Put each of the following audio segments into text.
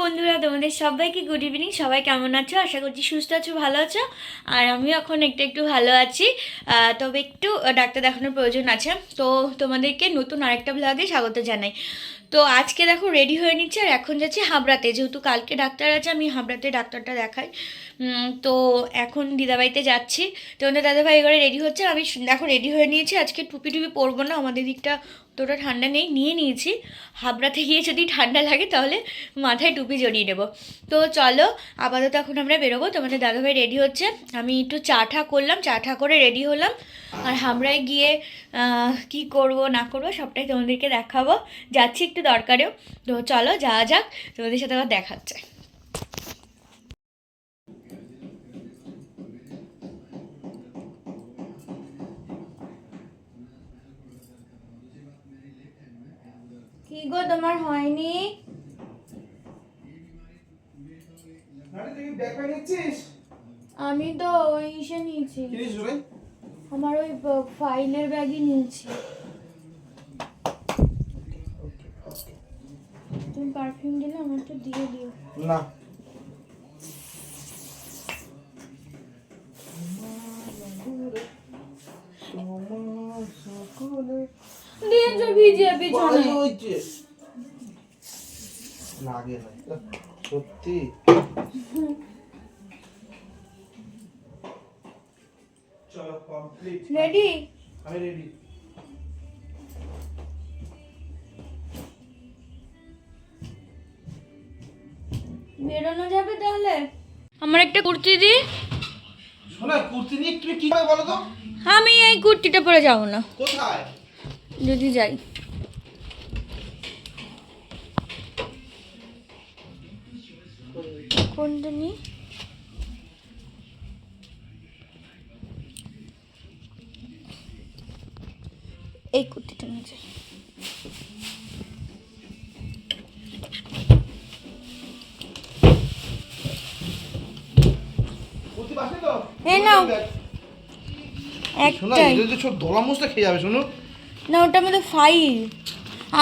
বন্ধুরা, তোমাদের সবাইকে গুড ইভিনিং। সবাই কেমন আছো? আশা করছি সুস্থ আছো, ভালো আছো। আর আমিও এখন একটু ভালো আছি। তবে একটু ডাক্তার দেখানোর প্রয়োজন আছে। তো তোমাদেরকে নতুন আরেকটা ব্লগে স্বাগত জানাই। তো আজকে দেখো রেডি হয়ে নিচ্ছে, আর এখন যাচ্ছি হাবড়াতে, যেহেতু কালকে ডাক্তার আছে, আমি হাবড়াতে ডাক্তারটা দেখাই। তো এখন দিদাবাড়িতে যাচ্ছি। তোমাদের দাদাভাই এবারে রেডি হচ্ছে, আমি দেখো রেডি হয়ে নিয়েছি। আজকে টুপি পরবো না, আমাদের দিকটা অতটা ঠান্ডা নেই, নিয়ে নিয়েছি। হাবড়াতে গিয়ে যদি ঠান্ডা লাগে তাহলে মাথায় টুপি জড়িয়ে নেবো। তো চলো, আপাতত এখন আমরা বেরোবো। তোমাদের দাদাভাই রেডি হচ্ছে, আমি একটু চা ঠা করলাম, চা ঠা করে রেডি হলাম। আর হাবড়ায় গিয়ে কি করব না করবো সবটাই তোমাদেরকে দেখাবো। যাচ্ছি একটু দরকারেও। তো চলো যাওয়া যাক, তোমাদের সাথে আবার দেখাচ্ছে। কি গো, তোমার হয়নি? আমি তো ওই ইসে নিয়েছি, আমার ওই ফাইলের ব্যাগই নিয়েছি। তুমি পারফিউম দিলে আমার তো দিয়ে দিও না। দিয়েছো ভিজিয়ে বিছানায়। লাগে না সত্যি। চলো কমপ্লিট। রেডি? আমি রেডি। বেরোনো যাবে তাহলে? আমার একটা কুর্তি দি। শোনা, কুর্তি নিয়ে তুমি কি করে বলো তো? আমি এই কুর্তিটা পরে যাবো না। কোথায়? যদি যাই। কোনটা নি? এই কুর্তিটা নিয়ে যাই। কুর্তি বাসে তো? এই নাও শোনা, একটাই। এটা তো সব দলা মুছতে খেয়ে যাবে। শোনো না, ওটার মধ্যে ফাইল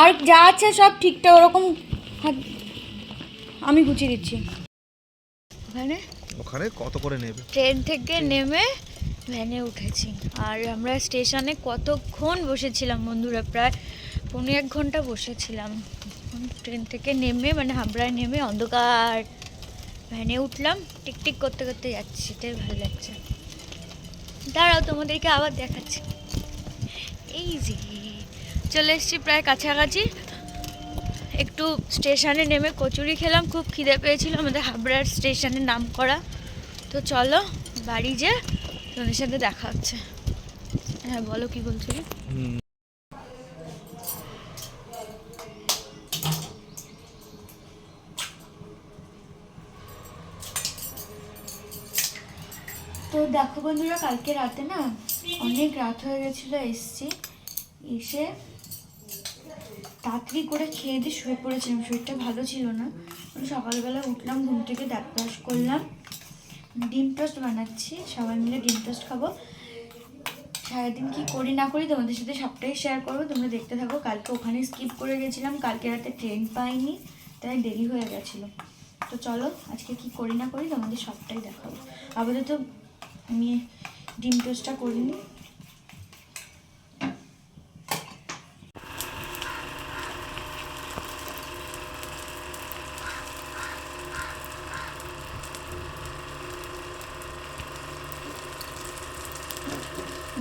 আর যা আছে সব ঠিকঠাক ওরকম। আমি গুছিয়ে দিচ্ছি। ওখানে ওখানে কত করে নেবে? ট্রেন থেকে নেমে ভ্যানে উঠেছি, আর আমরা স্টেশনে কতক্ষণ বসেছিলাম বন্ধুরা, প্রায় 1.5 ঘন্টা বসেছিলাম। ট্রেন থেকে নেমে মানে হাবড়ায় নেমে অন্ধকার ভ্যানে উঠলাম, টিকটিক করতে করতে যাচ্ছি, এটাই ভালো লাগছে। দাঁড়াও, তোমাদেরকে আবার দেখাচ্ছি। এই যে চলে এসেছি প্রায় কাছাকাছি। একটু স্টেশনে নেমে কচুরি খেলাম, খুব খিদে পেয়েছিল, আমাদের হাবড়ার স্টেশনের নাম করা। তো চলো বাড়ি যে তোমাদের সাথে দেখা হচ্ছে। হ্যাঁ বলো, কি বলছিলে? তো দেখো বন্ধুরা, কালকে রাতে না অনেক রাত হয়ে গেছিলো, এসে তাড়াতাড়ি করে খেয়ে দিয়ে শুয়ে পড়েছিলাম, শরীরটা ভালো ছিল না। সকালবেলা উঠলাম, ঘুম থেকে দাঁত ব্রাশ করলাম, ডিম টোস্ট বানাচ্ছি, সবাই মিলে ডিম টোস্ট খাবো। সারাদিন কি করি না করি তোমাদের সাথে সবটাই শেয়ার করবো, তোমরা দেখতে থাকো। কালকে ওখানে স্কিপ করে গেছিলাম, কালকে রাতে ট্রেন পাইনি, তাই দেরি হয়ে গেছিলো। তো চলো আজকে কি করি না করি তোমাদের সবটাই দেখাবো। আপাতত আমি ডিম টোস্টটা করিনি।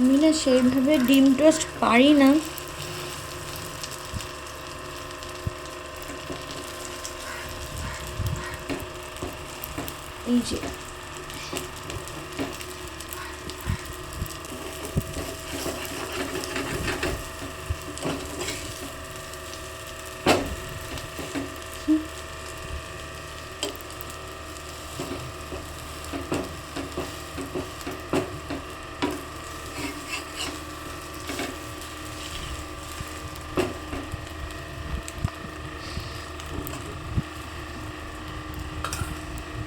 আমি না সেইভাবে ডিম টোস্ট পারি না। এই যে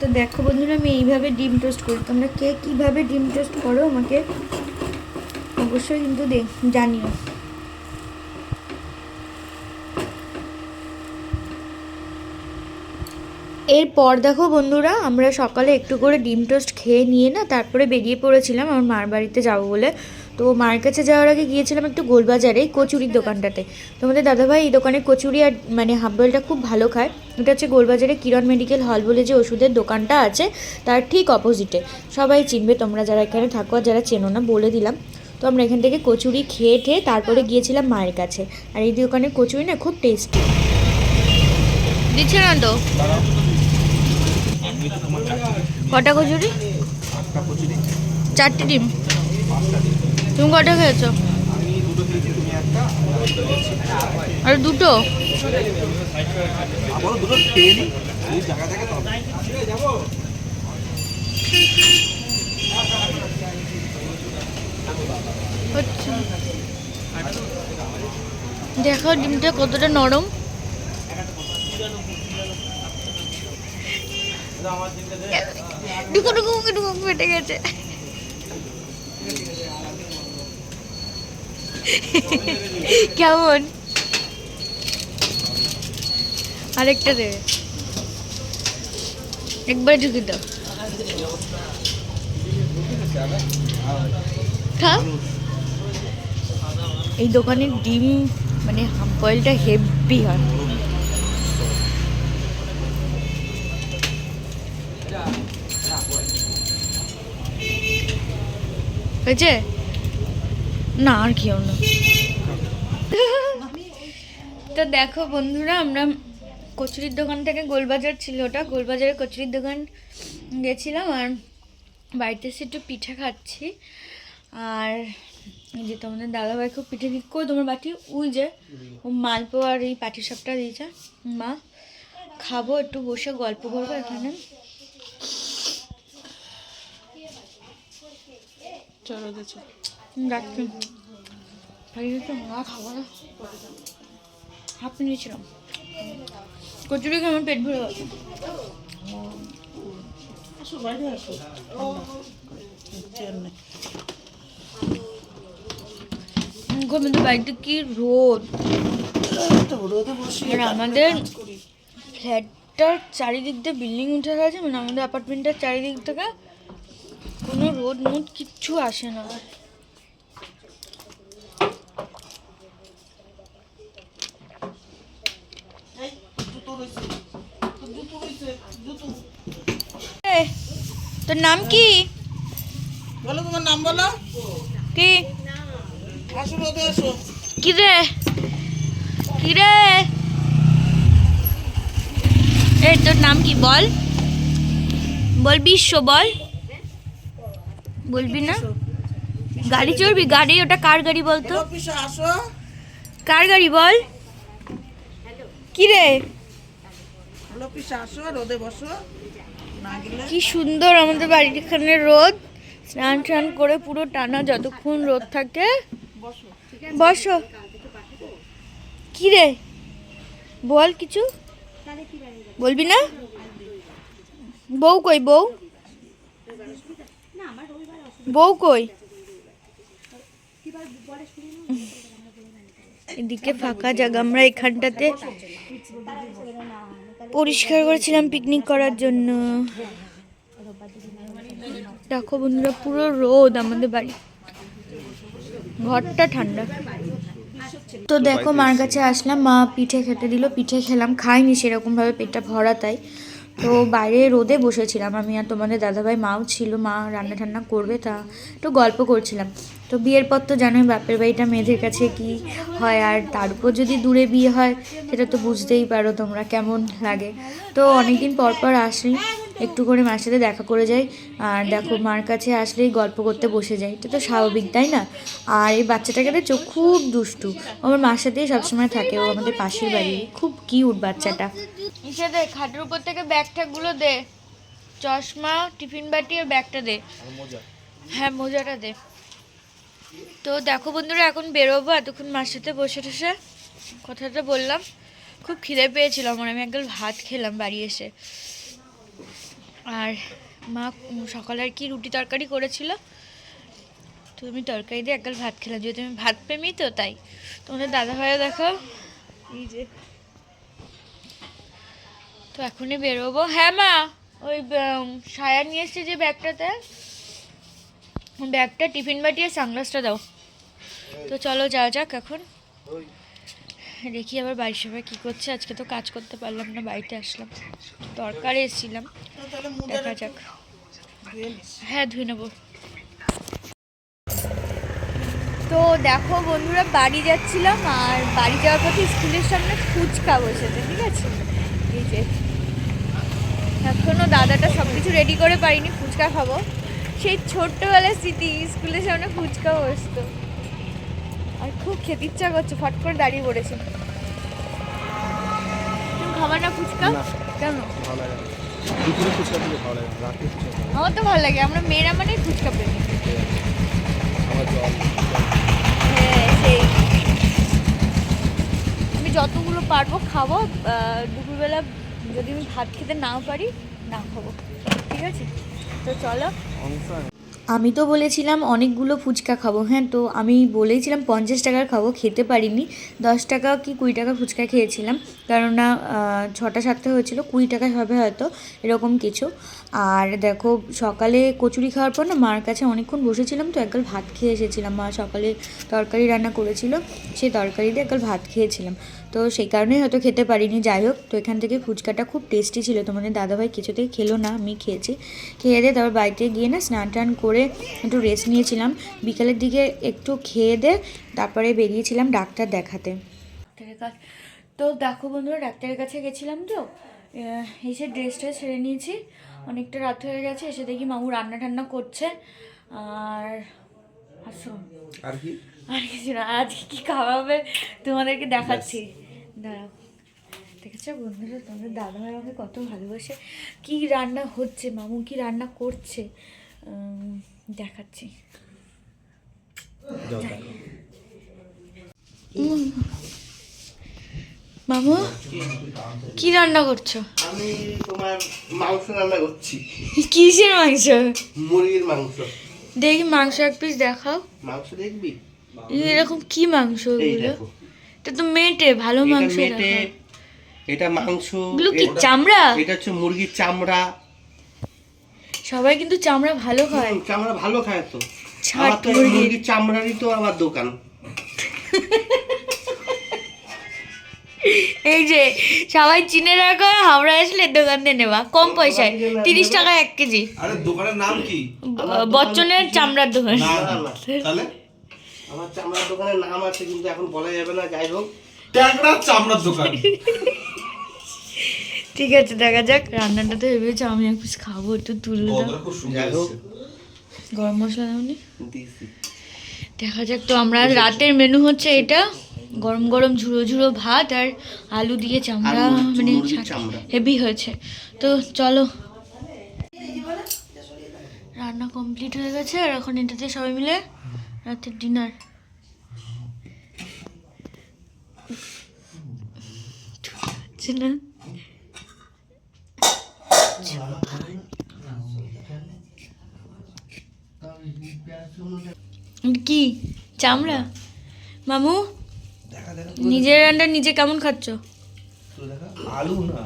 তো দেখো বন্ধুরা, আমি এইভাবে ডিম টোস্ট করি। তোমরা কে কীভাবে ডিম টোস্ট করো আমাকে অবশ্যই কিন্তু জানিও। এরপর দেখো বন্ধুরা, আমরা সকালে একটু করে ডিম টোস্ট খেয়ে নিয়ে না তারপরে বেরিয়ে পড়েছিলাম আমার মার বাড়িতে যাবো বলে। তো মার কাছে যাওয়ার আগে গিয়েছিলাম একটু গোলবাজারে কচুরির দোকানটাতে। তোমাদের দাদাভাই এই দোকানে কচুরি আর মানে হাফ বয়েলটা খুব ভালো খায়। এটা হচ্ছে গোলবাজারে কিরণ মেডিকেল হল বলে যে ওষুধের দোকানটা আছে তার ঠিক অপোজিটে। সবাই চিনবে তোমরা যারা এখানে থাকো, আর যারা চেনো না বলে দিলাম। তো আমরা এখান থেকে কচুরি খেয়ে তারপরে গিয়েছিলাম মায়ের কাছে। আর এই দোকানের কচুরি না খুব টেস্টি। দিচ্ছে না তো? কটা কচুরি? 4টে ডিম। তুমি কটা খেয়েছো? আর দুটো? আচ্ছা, দেখো ডিমটা কতটা নরম। ফেটে গেছে। কেমন? আরেকটা দে, একবার ঢুকে দাও। খা। এই দোকানের ডিম মানে হাফ বয়েলটা হেভি হয়। হয়েছে না? আর কেউ না। তো দেখো বন্ধুরা, আমরা কচুরির দোকান থেকে গোলবাজার ছিল ওটা, গোলবাজারের কচুরির দোকান গেছিলাম আর বাড়িতে এসে একটু পিঠা খাচ্ছি। আর এই যে তোমাদের দাদাভাই খুব পিঠে দিক করে তোমার বাটি ওই যে ও মালপো আর এই পাটিসাপটা দিয়েছে মা। খাবো, একটু বসে গল্প করবো এখানে। চলো দেখো রাখছি, মা খাবো না, হাফ নিয়েছিলাম কচুরি খেয়ে আমার পেট ভরে গেছে। আমাদের বাড়িতে কি রোদ, আর আমাদের ফ্ল্যাটটার চারিদিক দিয়ে বিল্ডিং উঠে গেছে, মানে আমাদের অ্যাপার্টমেন্টের চারিদিক থেকে কোনো রোদ মুদ কিচ্ছু আসে না। তোর নাম কি? বলো, তোমার নাম বলো। কি? আসো রোদে আসো। কি রে কি রে? এই তোর নাম কি বল, বল বিশ্ব বল। বলবি না? গাড়ি চড়বি? গাড়ি ওটা কার গাড়ি বলতো? অফিসে আসো। কার গাড়ি বল? কি রে? অফিসে আসো, রোদে বসো না গেলে। কি সুন্দর আমাদের বাড়ির এখানে রোদ, স্নান টান করে পুরো টানা যতক্ষণ রোদ থাকে। বসো। কি রে বল কিছু, বলবি না? বউ কই? বউ বউ কই? এদিকে ফাঁকা জায়গা, আমরা এখানটাতে পরিষ্কার করেছিলাম পিকনিক করার জন্য। দেখো বন্ধুরা পুরো রোদ আমাদের বাড়ি, ঘরটা ঠান্ডা। তো দেখো মার কাছে আসলাম, মা পিঠে খেতে দিল, পিঠে খেলাম, খাইনি সেরকমভাবে, পেটটা ভরা তাই। তো বাইরে রোদে বসেছিলাম আমি আর তোমাদের দাদাভাই, মাও ছিল, মা রান্না টান্না করবে, তা একটু গল্প করছিলাম। তো বিয়ের পর তো জানোই বাপের বাড়িটা মেয়েদের কাছে কি হয়, আর তার উপর যদি দূরে বিয়ে হয় সেটা তো বুঝতেই পারো তোমরা কেমন লাগে। তো অনেকদিন পর পর আসি, একটু করে মার সাথে দেখা করে যাই। আর দেখো মার কাছে আসলেই গল্প করতে বসে যাই, এটা তো স্বাভাবিক তাই না? আর এই বাচ্চাটাকে দেখছো খুব দুষ্টু, ও আমার মার সাথেই সবসময় থাকে, ও আমাদের পাশের বাড়ি, খুব কিউট বাচ্চাটা। ইসে দে, খাটের উপর থেকে ব্যাগ ট্যাগুলো দে, চশমা, টিফিন বাটি আর ব্যাগটা দে। হ্যাঁ মোজাটা দে। তো দেখো বন্ধুরা এখন বেরোবো, এতক্ষণ মার সাথে বসে টসে কথাটা বললাম, খুব খিদে পেয়েছিল আমার, আমি একগাল ভাত খেলাম বাড়ি এসে। আর মা সকালে আর কি রুটি তরকারি করেছিল, তো আমি তরকারি দিয়ে একগাল ভাত খেলাম, যেহেতু আমি ভাত প্রেমী তো তাই। তোমাদের দাদা ভাইও দেখো এই যে তো এখনই বেরোবো। হ্যাঁ মা, ওই সায়া নিয়ে এসছি যে ব্যাগটাতে, ব্যাগটা, টিফিন বাটি আর সানগ্লাসটা দাও। তো চলো যাওয়া যাক এখন। দেখি আবার বাড়ির সবাই কী করছে। আজকে তো কাজ করতে পারলাম না, বাড়িতে আসলাম, দরকারে এসেছিলাম। তাহলে মুখে দেখা যাক। ধুয়ে নিস। হ্যাঁ ধুয়ে নেবো। তো দেখো বন্ধুরা, বাড়ি যাচ্ছিলাম, আর বাড়ি যাওয়ার পথে স্কুলের সামনে ফুচকা বসেছে, ঠিক আছে? এই যে এখনও দাদাটা সব কিছু রেডি করে পারিনি, ফুচকা খাবো। সেই ছোট্টবেলার স্মৃতি, স্কুলের সামনে ফুচকা বসতো, আর খুব খেতে ইচ্ছা করছে, ফট করে দাঁড়িয়ে পড়েছে। তুমি খাবার না ফুচকা? কেন? ভালো লাগে না। দুপুরে ফুচকা দিলে ভালো লাগে না, রাতে ফুচকা ভালো লাগে। আমার তো ভালো লাগে, আমরা মেয়েরা মানে ফুচকা প্রেমী। আমার জল হ্যাঁ সেই, আমি যতগুলো পারবো খাবো। দুপুরবেলা যদি আমি ভাত খেতে নাও পারি, না খাবো, ঠিক আছে? তো চলো। আমি তো বলেছিলাম অনেকগুলো ফুচকা খাবো, হ্যাঁ, তো আমি বলেইছিলাম 50 টাকার খাবো, খেতে পারিনি। 10 টাকা কি 20 টাকা ফুচকা খেয়েছিলাম, কেননা 6টা 7টা হয়েছিল, 20 টাকায় হবে হয়তো, এরকম কিছু। আর দেখো, সকালে কচুরি খাওয়ার পর না মার কাছে অনেকক্ষণ বসেছিলাম, তো একগাল ভাত খেয়ে এসেছিলাম। মা সকালে তরকারি রান্না করেছিল, সেই তরকারি দিয়ে একগাল ভাত খেয়েছিলাম, তো সেই কারণেই হয়তো খেতে পারিনি। যাই হোক, তো এখান থেকে ফুচকাটা খুব টেস্টি ছিল। তোমাদের দাদাভাই কিছুতেই খেলো না, আমি খেয়েছি। খেয়ে দিয়ে তারপর বাড়িতে গিয়ে না স্নান টান করে একটু রেস্ট নিয়েছিলাম। বিকালের দিকে একটু খেয়ে দিয়ে তারপরে বেরিয়েছিলাম ডাক্তার দেখাতে। তো দেখো বন্ধুরা, ডাক্তারের কাছে গেছিলাম, তো এসে ড্রেসটা ছেড়ে নিয়েছি, অনেকটা রাত হয়ে গেছে। এসে দেখি মামু রান্না টান্না করছে। আর আসো, আর কি আর কিছু না, আজকে কী খাওয়া হবে তোমাদেরকে দেখাচ্ছি, দাঁড়াও। দেখেছো বন্ধুরা, তোমাদের দাদাভাই আমাকে কত ভালোবাসে। কি রান্না হচ্ছে, মামু কি রান্না করছে দেখাচ্ছি। মামু কি রান্না করছো? আমি তোমার মাংস রান্না করছি। কিসের মাংস? মুরগির মাংস। দেখি মাংস এক পিস দেখাও। মাংস দেখবি? এরকম কি মাংস এই ওগুলো? দেখো, এটা তো মেটে, ভালো এটা মাংস মেটে, দেখাও। এটা মাংস। এগুলো কি চামড়া? এটা হচ্ছে মুরগির চামড়া। সবাই কিন্তু চামড়া ভালো খায়। চামড়া ভালো খায় তো। ছাট আমার তো এই মুরগির। মুরগির চামড়ারই তো আমার দোকান। এই যে সবাই চিনে রাখো, হাওড়া আসলে দোকান দিয়ে নেবা কম পয়সায়, 30 টাকা 1 কেজি। আরে দোকানের নাম কি? বচ্চনের চামড়ার দোকান। না, না, না। তাহলে আমার চামড়ার দোকানের নাম আছে, কিন্তু এখন বলা যাবে না। যাই হোক, ট্যাংরা চামড়ার দোকান। ঠিক আছে, দেখা যাক। রান্নাটা তো ভেবেছি আমি এক পিস খাবো, একটু তুলে দাও। খুব সুন্দর যাই হোক, গরম মশলা দাওনি? দিছি। দেখা যাক। তো আমরা রাতের মেনু হচ্ছে এটা, গরম গরম ঝুড়ো ঝুড়ো ভাত আর আলু দিয়ে চামড়া, আর মানে মুরগির চামড়া। হেভি হয়েছে। তো চলো, রান্না কমপ্লিট হয়ে গেছে, আর এখন এটাতে সবাই মিলে রাতের ডিনার। না কি চামড়া? মামু নিজের রান্না নিজে কেমন খাচ্ছ? আলু না,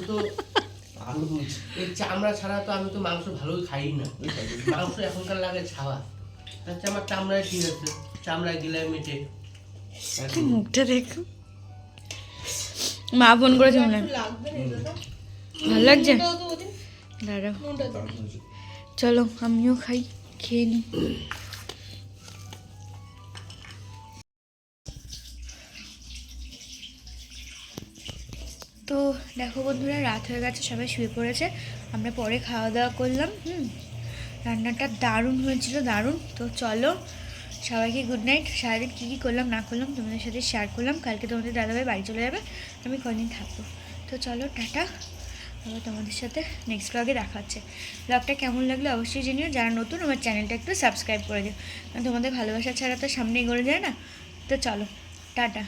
তো আলু এই চামড়া ছাড়া তো আমি তো মাংস ভালোই খাই না। মাংস এখনকার লাগে ছাওয়া। আচ্ছা, আমার চামড়ায় ঠিক আছে, চামড়ায় গিলায় মেটে। কি মুখটা দেখো। মা ফোন করেছে মনে হয়। ভালো লাগছে? দাঁড়াও, চলো আমিও খাই, খেয়ে নিই। তো দেখো বন্ধুরা, রাত হয়ে গেছে, সবাই শুয়ে পড়েছে, আমরা পরে খাওয়া দাওয়া করলাম। রান্নাটা দারুণ হয়েছিল, দারুণ। তো চলো, সবাইকে গুড নাইট। সারাদিন কী কী করলাম না করলাম তোমাদের সাথে শেয়ার করলাম। কালকে তোমাদের দাদাভাই বাড়ি চলে যাবে, আমি কদিন থাকবো। তো চলো, টাটা। আবার তোমাদের সাথে নেক্সট ব্লগে দেখা হচ্ছে। ব্লগটা কেমন লাগলো অবশ্যই জানিও। যারা নতুন, আমার চ্যানেলটা একটু সাবস্ক্রাইব করে দিও, কারণ তোমাদের ভালোবাসা ছাড়া তো সামনে এগোনো যায় না। তো চলো, টাটা।